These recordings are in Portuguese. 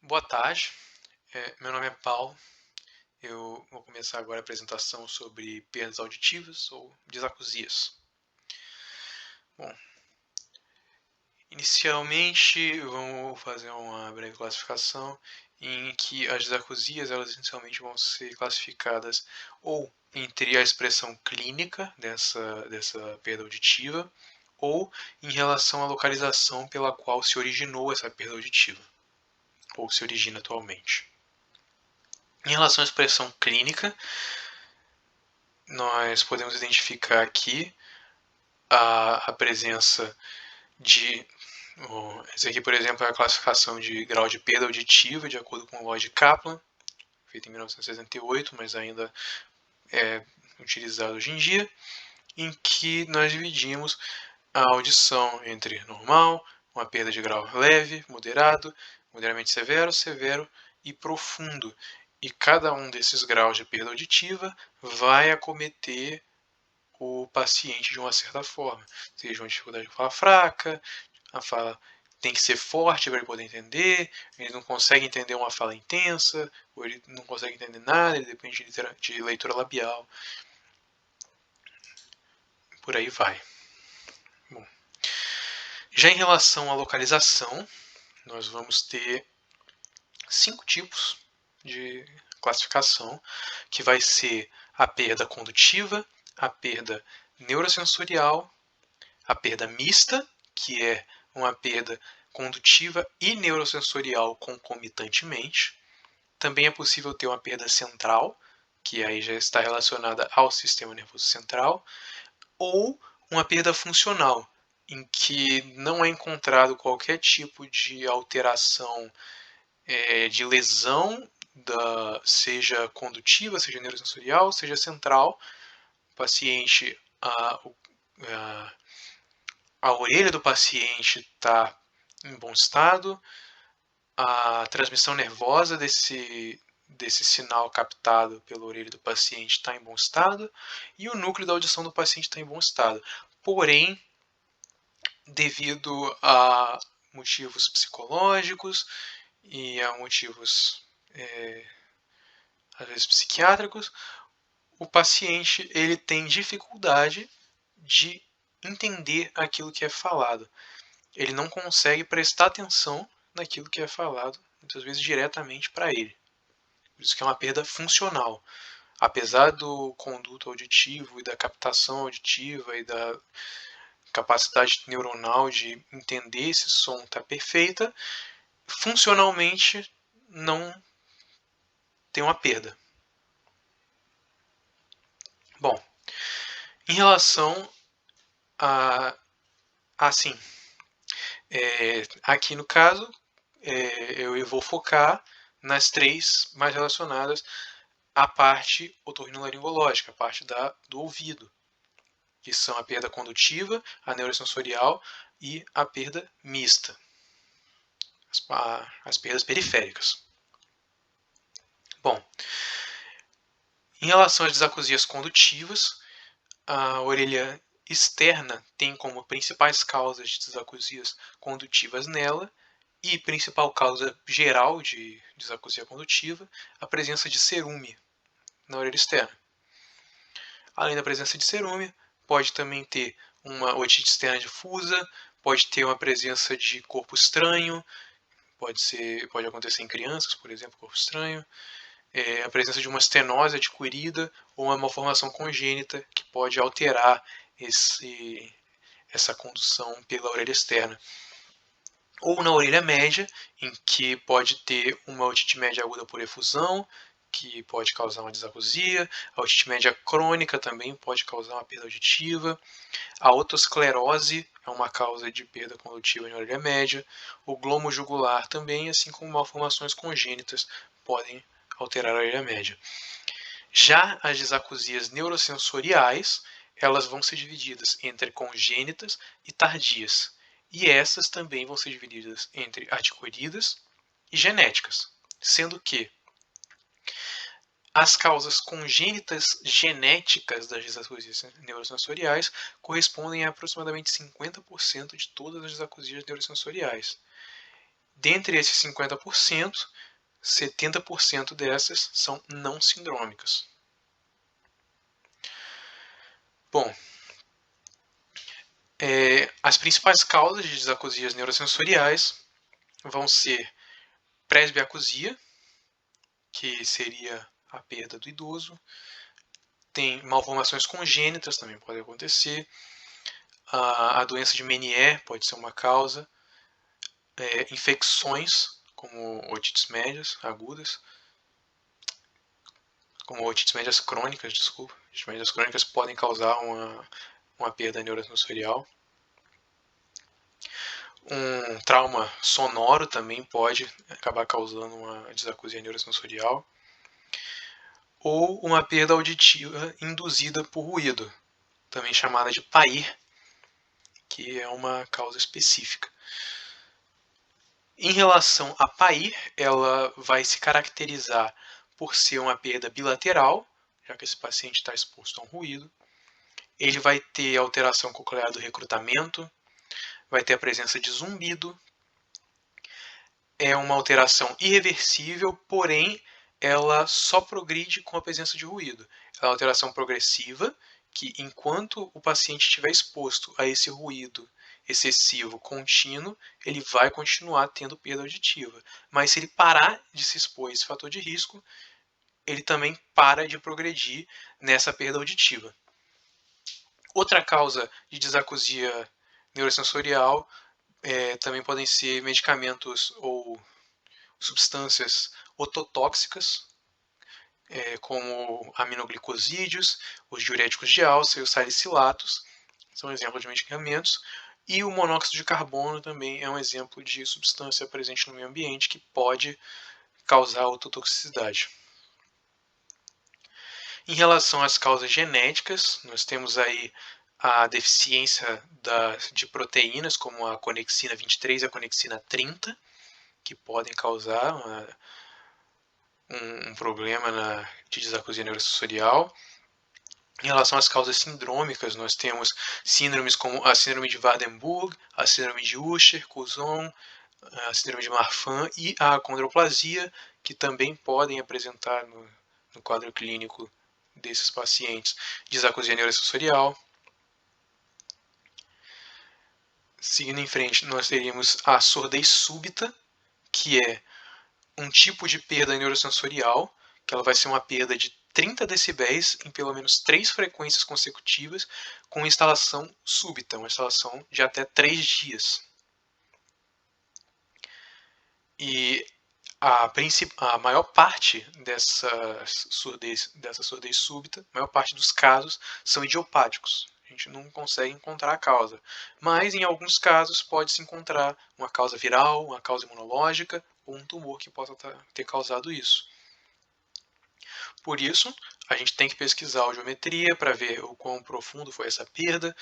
Boa tarde, meu nome é Paulo. Eu vou começar agora a apresentação sobre perdas auditivas ou disacúsias. Bom, inicialmente vamos fazer uma breve classificação em que as disacúsias elas inicialmente vão ser classificadas ou entre a expressão clínica dessa perda auditiva ou em relação à localização pela qual se originou essa perda auditiva ou se origina atualmente. Em relação à expressão clínica, nós podemos identificar aqui a presença de. Esse aqui, por exemplo, é a classificação de grau de perda auditiva, de acordo com o Lloyd Kaplan, feito em 1968, mas ainda é utilizado hoje em dia, em que nós dividimos a audição entre normal, uma perda de grau leve, moderado, moderadamente severo, severo e profundo. E cada um desses graus de perda auditiva vai acometer o paciente de uma certa forma, seja uma dificuldade de fala fraca, a fala tem que ser forte para ele poder entender, ele não consegue entender uma fala intensa, ou ele não consegue entender nada, ele depende de leitura labial, por aí vai. Bom, já em relação à localização, nós vamos ter 5 tipos de classificação, que vai ser a perda condutiva, a perda neurosensorial, a perda mista, que é uma perda condutiva e neurosensorial concomitantemente. Também é possível ter uma perda central, que aí já está relacionada ao sistema nervoso central, ou uma perda funcional, em que não é encontrado qualquer tipo de alteração de lesão, seja condutiva, seja neurosensorial, seja central. O paciente, a orelha do paciente está em bom estado, a transmissão nervosa desse sinal captado pela orelha do paciente está em bom estado e o núcleo da audição do paciente está em bom estado. Porém, devido a motivos psicológicos e a motivos, às vezes, psiquiátricos, o paciente ele tem dificuldade de entender aquilo que é falado. Ele não consegue prestar atenção naquilo que é falado, muitas vezes diretamente para ele. Por isso que é uma perda funcional. Apesar do conduto auditivo e da captação auditiva e da capacidade neuronal de entender esse som estar perfeita, funcionalmente não tem uma perda. Bom, em relação a assim, aqui no caso, eu vou focar nas 3 mais relacionadas à parte otorrinolaringológica, a parte do ouvido, que são a perda condutiva, a neurosensorial e a perda mista, as perdas periféricas. Bom, em relação às disacúsias condutivas, a orelha externa tem como principais causas de disacúsias condutivas nela e principal causa geral de disacusia condutiva a presença de cerume na orelha externa. Além da presença de cerume, pode também ter uma otite externa difusa, pode ter uma presença de corpo estranho, pode acontecer em crianças, por exemplo, corpo estranho, a presença de uma estenose adquirida ou uma malformação congênita que pode alterar essa condução pela orelha externa. Ou na orelha média, em que pode ter uma otite média aguda por efusão, que pode causar uma disacusia, a otite média crônica também pode causar uma perda auditiva, a otosclerose é uma causa de perda condutiva na orelha média, o glomo jugular também, assim como malformações congênitas podem alterar a orelha média. Já as disacusias neurosensoriais, elas vão ser divididas entre congênitas e tardias, e essas também vão ser divididas entre adquiridas e genéticas, sendo que as causas congênitas genéticas das disacusias neurosensoriais correspondem a aproximadamente 50% de todas as disacusias neurosensoriais. Dentre esses 50%, 70% dessas são não sindrômicas. Bom, as principais causas de disacosias neurosensoriais vão ser presbiacusia, que seria a perda do idoso. Tem malformações congênitas, também pode acontecer. A doença de Meniere pode ser uma causa. Infecções, como otites médias agudas, como otites médias crônicas, desculpa. Otites médias crônicas podem causar uma perda neurosensorial. Um trauma sonoro também pode acabar causando uma disacusia neurosensorial. Ou uma perda auditiva induzida por ruído, também chamada de PAIR, que é uma causa específica. Em relação a PAIR, ela vai se caracterizar por ser uma perda bilateral, já que esse paciente está exposto a um ruído. Ele vai ter alteração coclear do recrutamento, vai ter a presença de zumbido. É uma alteração irreversível, porém ela só progride com a presença de ruído. É uma alteração progressiva, que enquanto o paciente estiver exposto a esse ruído excessivo contínuo, ele vai continuar tendo perda auditiva. Mas se ele parar de se expor a esse fator de risco, ele também para de progredir nessa perda auditiva. Outra causa de disacusia neurosensorial também podem ser medicamentos ou substâncias ototóxicas, como aminoglicosídeos, os diuréticos de alça e os salicilatos, são exemplos de medicamentos. E o monóxido de carbono também é um exemplo de substância presente no meio ambiente que pode causar ototoxicidade. Em relação às causas genéticas, nós temos aí a deficiência de proteínas, como a conexina 23 e a conexina 30, que podem causar um problema de disacusia neurosensorial. Em relação às causas sindrômicas, nós temos síndromes como a síndrome de Waardenburg, a síndrome de Usher-Curzon, a síndrome de Marfan e a acondroplasia, que também podem apresentar no quadro clínico desses pacientes disacusia neurosensorial. Seguindo em frente, nós teríamos a surdez súbita, que é um tipo de perda neurosensorial, que ela vai ser uma perda de 30 decibéis em pelo menos 3 frequências consecutivas, com instalação súbita, uma instalação de até 3 dias. E a maior parte dessa surdez súbita, a maior parte dos casos são idiopáticos. A gente não consegue encontrar a causa. Mas, em alguns casos, pode-se encontrar uma causa viral, uma causa imunológica ou um tumor que possa ter causado isso. Por isso, a gente tem que pesquisar a audiometria para ver o quão profundo foi essa perda,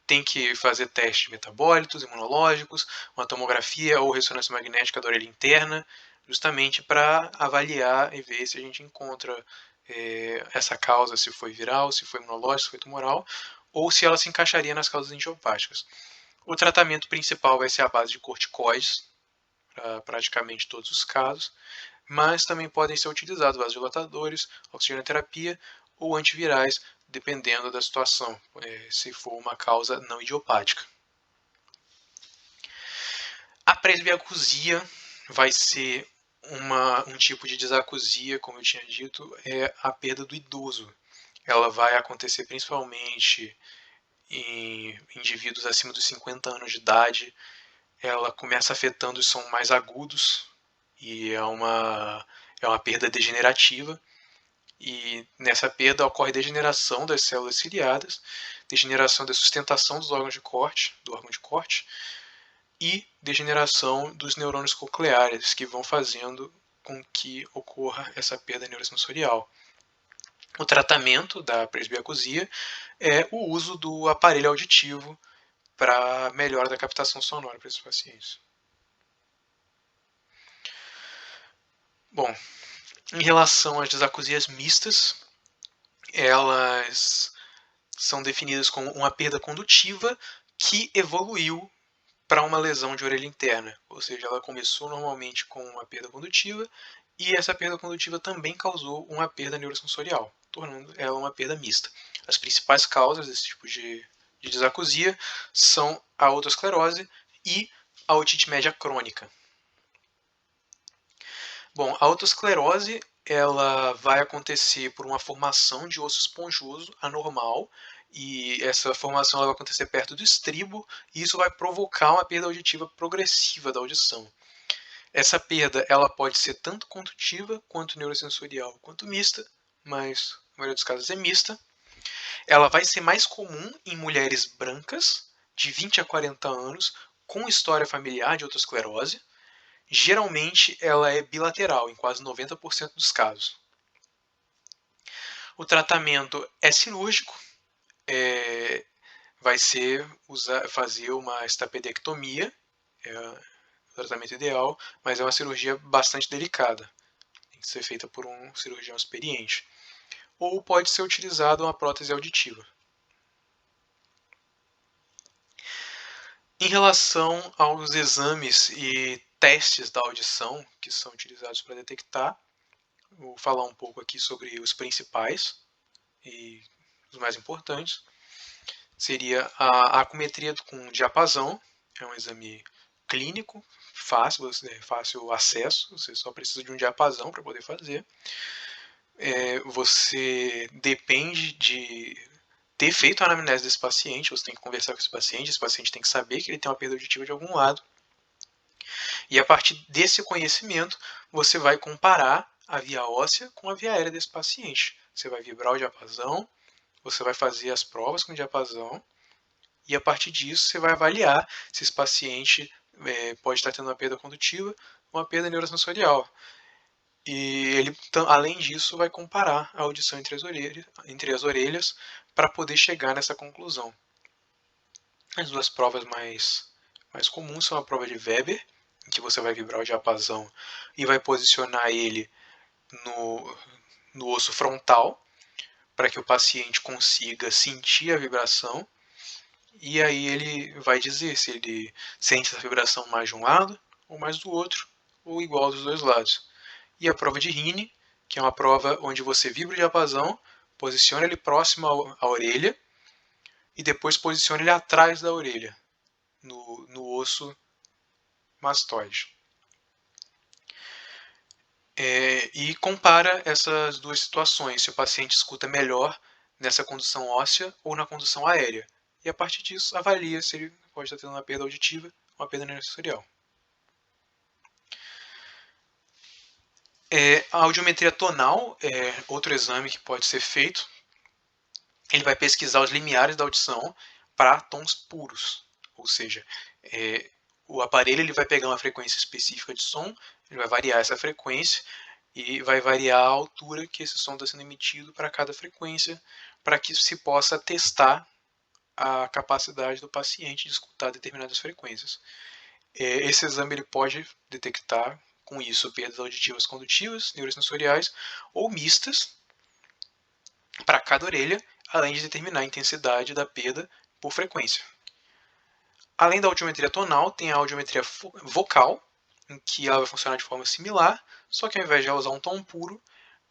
tem que fazer testes de metabólitos, imunológicos, uma tomografia ou ressonância magnética da orelha interna, justamente para avaliar e ver se a gente encontra essa causa, se foi viral, se foi imunológica, se foi tumoral, ou se ela se encaixaria nas causas idiopáticas. O tratamento principal vai ser a base de corticoides, para praticamente todos os casos, mas também podem ser utilizados vasodilatadores, oxigenoterapia ou antivirais, dependendo da situação, se for uma causa não idiopática. A presbiacusia vai ser um tipo de disacusia, como eu tinha dito, é a perda do idoso. Ela vai acontecer principalmente em indivíduos acima dos 50 anos de idade. Ela começa afetando os sons mais agudos e é uma perda degenerativa. E nessa perda ocorre degeneração das células ciliadas, degeneração da sustentação dos órgãos de corte, do órgão de corte, e degeneração dos neurônios cocleares, que vão fazendo com que ocorra essa perda neurosensorial. O tratamento da presbiacusia é o uso do aparelho auditivo para melhora da captação sonora para esses pacientes. Bom, em relação às disacusias mistas, elas são definidas como uma perda condutiva que evoluiu para uma lesão de orelha interna, ou seja, ela começou normalmente com uma perda condutiva e essa perda condutiva também causou uma perda neurosensorial, tornando ela uma perda mista. As principais causas desse tipo de disacusia são a otosclerose e a otite média crônica. Bom, a otosclerose ela vai acontecer por uma formação de osso esponjoso anormal e essa formação ela vai acontecer perto do estribo e isso vai provocar uma perda auditiva progressiva da audição. Essa perda ela pode ser tanto contutiva quanto neurosensorial quanto mista, mas na maioria dos casos é mista. Ela vai ser mais comum em mulheres brancas de 20 a 40 anos com história familiar de otosclerose. Geralmente ela é bilateral, em quase 90% dos casos. O tratamento é cirúrgico, vai ser fazer uma estapedectomia, é o tratamento ideal, mas é uma cirurgia bastante delicada, tem que ser feita por um cirurgião experiente. Ou pode ser utilizada uma prótese auditiva. Em relação aos exames e testes da audição que são utilizados para detectar, vou falar um pouco aqui sobre os principais e os mais importantes. Seria a acumetria com diapasão, é um exame clínico, fácil acesso, você só precisa de um diapasão para poder fazer. Você depende de ter feito a anamnese desse paciente, você tem que conversar com esse paciente tem que saber que ele tem uma perda auditiva de algum lado. E a partir desse conhecimento, você vai comparar a via óssea com a via aérea desse paciente. Você vai vibrar o diapasão, você vai fazer as provas com o diapasão, e a partir disso você vai avaliar se esse paciente pode estar tendo uma perda condutiva ou uma perda neurosensorial. E ele, além disso, vai comparar a audição entre as orelhas para poder chegar nessa conclusão. As duas provas mais comuns são a prova de Weber, em que você vai vibrar o diapasão e vai posicionar ele no osso frontal, para que o paciente consiga sentir a vibração, e aí ele vai dizer se ele sente essa vibração mais de um lado ou mais do outro, ou igual dos dois lados. E a prova de Rini, que é uma prova onde você vibra o diapasão, posiciona ele próximo à orelha e depois posiciona ele atrás da orelha, no osso mastoide. E compara essas duas situações, se o paciente escuta melhor nessa condução óssea ou na condução aérea. E a partir disso, avalia se ele pode estar tendo uma perda auditiva ou uma perda neurosensorial. A audiometria tonal é outro exame que pode ser feito. Ele vai pesquisar os limiares da audição para tons puros, ou seja, o aparelho ele vai pegar uma frequência específica de som, ele vai variar essa frequência e vai variar a altura que esse som está sendo emitido para cada frequência, para que se possa testar a capacidade do paciente de escutar determinadas frequências. Esse exame ele pode detectar com isso perdas auditivas condutivas, neurosensoriais ou mistas para cada orelha, além de determinar a intensidade da perda por frequência. Além da audiometria tonal, tem a audiometria vocal, em que ela vai funcionar de forma similar, só que ao invés de ela usar um tom puro,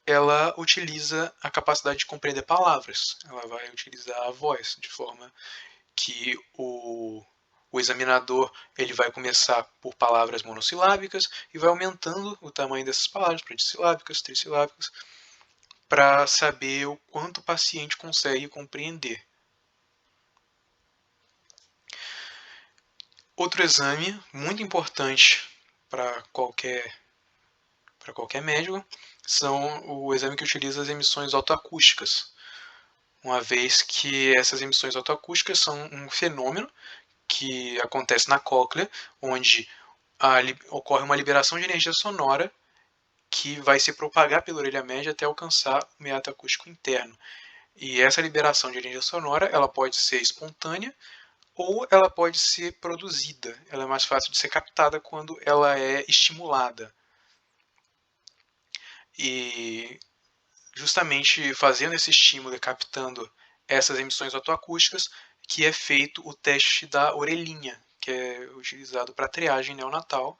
ela utiliza a capacidade de compreender palavras. Ela vai utilizar a voz, de forma que o examinador ele vai começar por palavras monossilábicas e vai aumentando o tamanho dessas palavras para dissilábicas, trissilábicas, para saber o quanto o paciente consegue compreender. Outro exame muito importante para qualquer médico são o exame que utiliza as emissões autoacústicas, uma vez que essas emissões autoacústicas são um fenômeno que acontece na cóclea, onde ocorre uma liberação de energia sonora que vai se propagar pela orelha média até alcançar o meato acústico interno. E essa liberação de energia sonora ela pode ser espontânea ou ela pode ser produzida. Ela é mais fácil de ser captada quando ela é estimulada. E justamente fazendo esse estímulo e captando essas emissões autoacústicas que é feito o teste da orelhinha, que é utilizado para triagem neonatal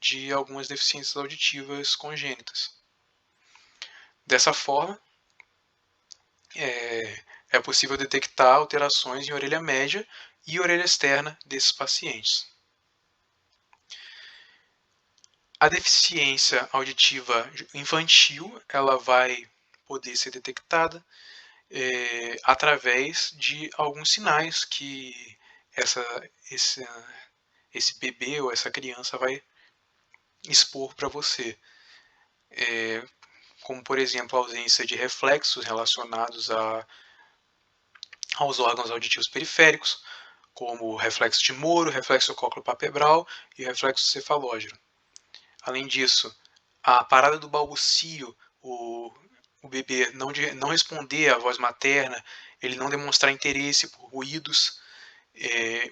de algumas deficiências auditivas congênitas. Dessa forma, é possível detectar alterações em orelha média e orelha externa desses pacientes. A deficiência auditiva infantil, ela vai poder ser detectada através de alguns sinais que esse bebê ou essa criança vai expor para você. Como, por exemplo, a ausência de reflexos relacionados aos órgãos auditivos periféricos, como o reflexo de Moro, reflexo cócleo-palpebral e reflexo cefalógeno. Além disso, a parada do balbucio, o bebê não responder à voz materna, ele não demonstrar interesse por ruídos,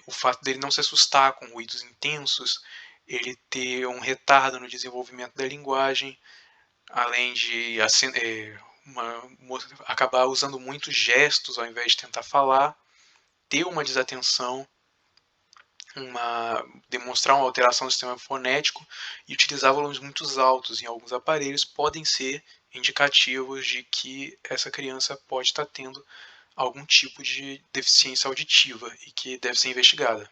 o fato dele não se assustar com ruídos intensos, ele ter um retardo no desenvolvimento da linguagem, além de acabar usando muitos gestos ao invés de tentar falar, ter uma desatenção, demonstrar uma alteração do sistema fonético e utilizar volumes muito altos em alguns aparelhos podem ser indicativos de que essa criança pode estar tendo algum tipo de deficiência auditiva e que deve ser investigada.